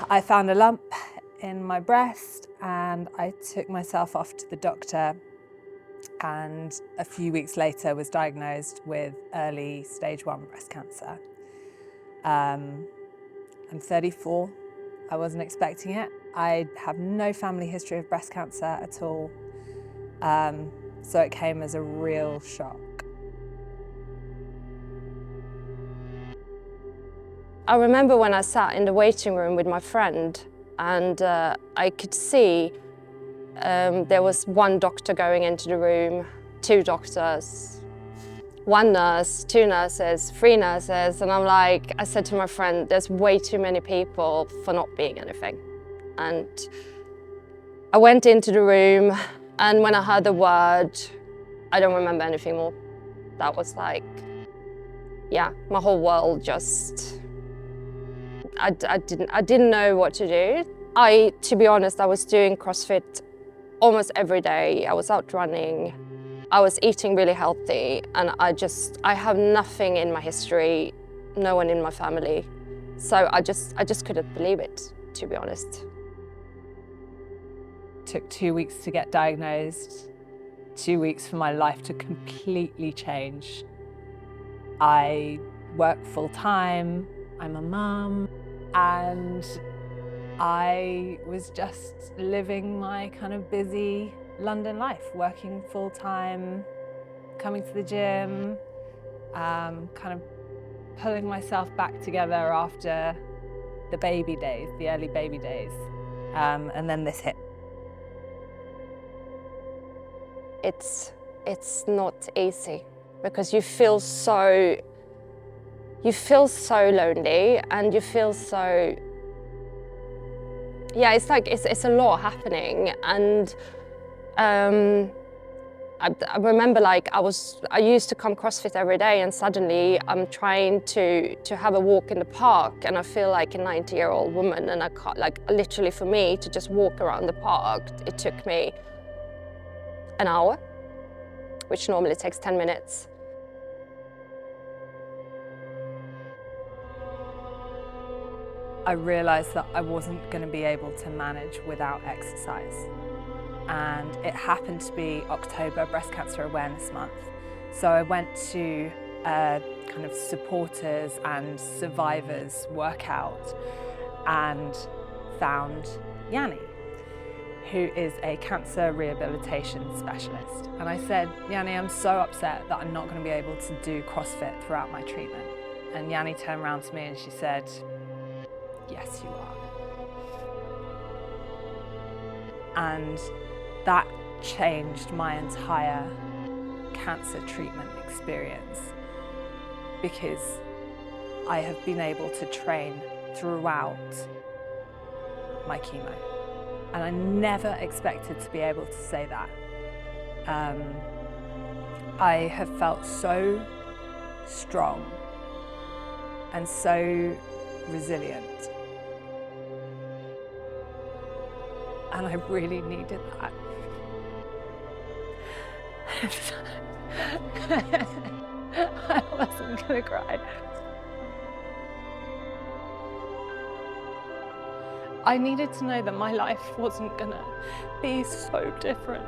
I found a lump in my breast and I took myself off to the doctor, and a few weeks later was diagnosed with early stage 1 breast cancer. I'm 34. I wasn't expecting it. I have no family history of breast cancer at all, so it came as a real shock. I remember when I sat in the waiting room with my friend and I could see there was one doctor going into the room, 2 doctors, 1 nurse, 2 nurses, 3 nurses, and I said to my friend, there's way too many people for not being anything. And I went into the room, and when I heard the word, I don't remember anything more. That was yeah, my whole world just, I didn't know what to do. To be honest, I was doing CrossFit almost every day. I was out running. I was eating really healthy, and I have nothing in my history, no one in my family. So I just couldn't believe it, to be honest. It took 2 weeks to get diagnosed, 2 weeks for my life to completely change. I work full time, I'm a mum, and I was just living my kind of busy London life, working full time, coming to the gym, kind of pulling myself back together after the baby days, the early baby days, and then this hit. It's not easy because you feel so lonely, and you feel so, yeah, it's a lot happening. And I remember I used to come CrossFit every day, and suddenly I'm trying to have a walk in the park, and I feel like a 90-year-old woman, and I can't, literally for me to just walk around the park, it took me an hour, which normally takes 10 minutes. I realised that I wasn't going to be able to manage without exercise. And it happened to be October, Breast Cancer Awareness Month. So I went to a kind of supporters and survivors workout and found Yanni, who is a cancer rehabilitation specialist. And I said, Yanni, I'm so upset that I'm not going to be able to do CrossFit throughout my treatment. And Yanni turned around to me and she said, yes, you are. And that changed my entire cancer treatment experience, because I have been able to train throughout my chemo. And I never expected to be able to say that. I have felt so strong and so resilient. And I really needed that. I wasn't gonna cry. I needed to know that my life wasn't gonna be so different.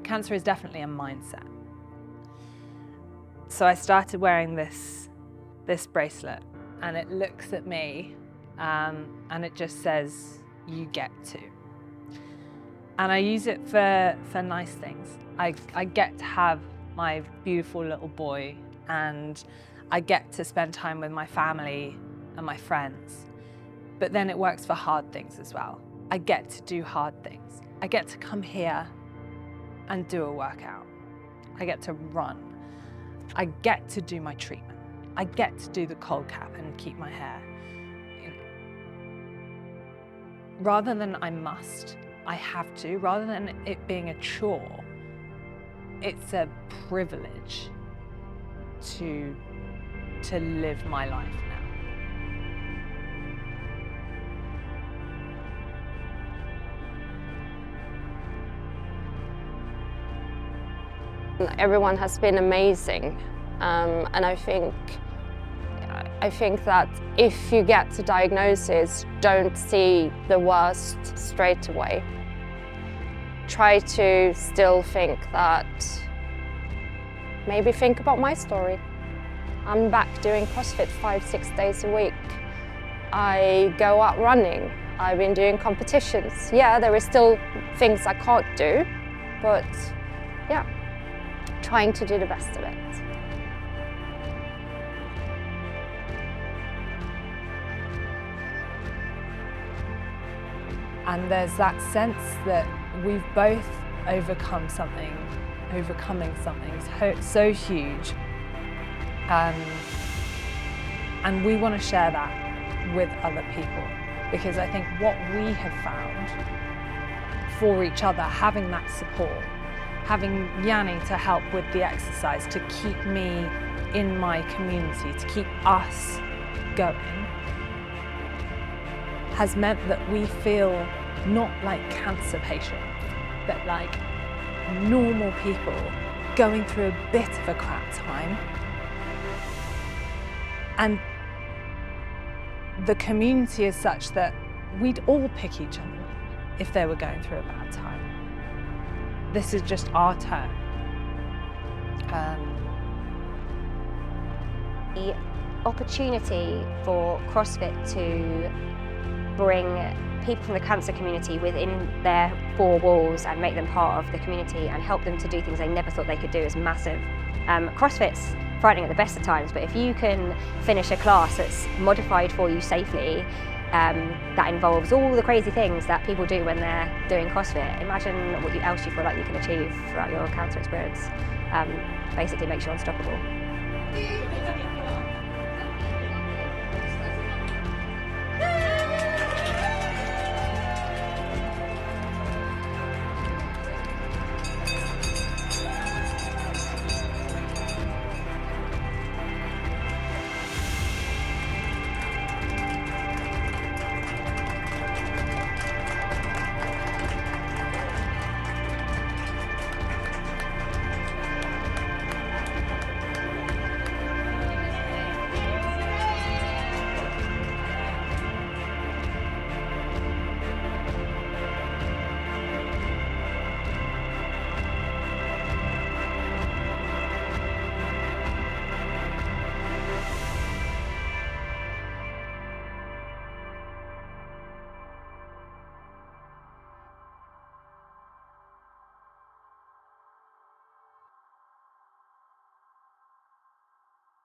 Cancer is definitely a mindset. So I started wearing this bracelet, and it looks at me and it just says, you get to. And I use it for nice things. I get to have my beautiful little boy, and I get to spend time with my family and my friends. But then it works for hard things as well. I get to do hard things. I get to come here and do a workout. I get to run. I get to do my treatment. I get to do the cold cap and keep my hair. Rather than I must, I have to, rather than it being a chore, it's a privilege to live my life now. Everyone has been amazing, and I think that if you get a diagnosis, don't see the worst straight away. Try to still think that, maybe think about my story. I'm back doing CrossFit 5-6 days a week. I go out running. I've been doing competitions. Yeah, there is still things I can't do, but yeah, trying to do the best of it. And there's that sense that we've both overcoming something so huge. And we want to share that with other people, because I think what we have found for each other, having that support, having Yanni to help with the exercise, to keep me in my community, to keep us going, has meant that we feel not like cancer patients, but like normal people going through a bit of a crap time. And the community is such that we'd all pick each other up if they were going through a bad time. This is just our turn. The opportunity for CrossFit to bring people from the cancer community within their four walls and make them part of the community and help them to do things they never thought they could do is massive. CrossFit's frightening at the best of times, but if you can finish a class that's modified for you safely, that involves all the crazy things that people do when they're doing CrossFit, imagine what else you feel like you can achieve throughout your cancer experience. Basically makes you unstoppable.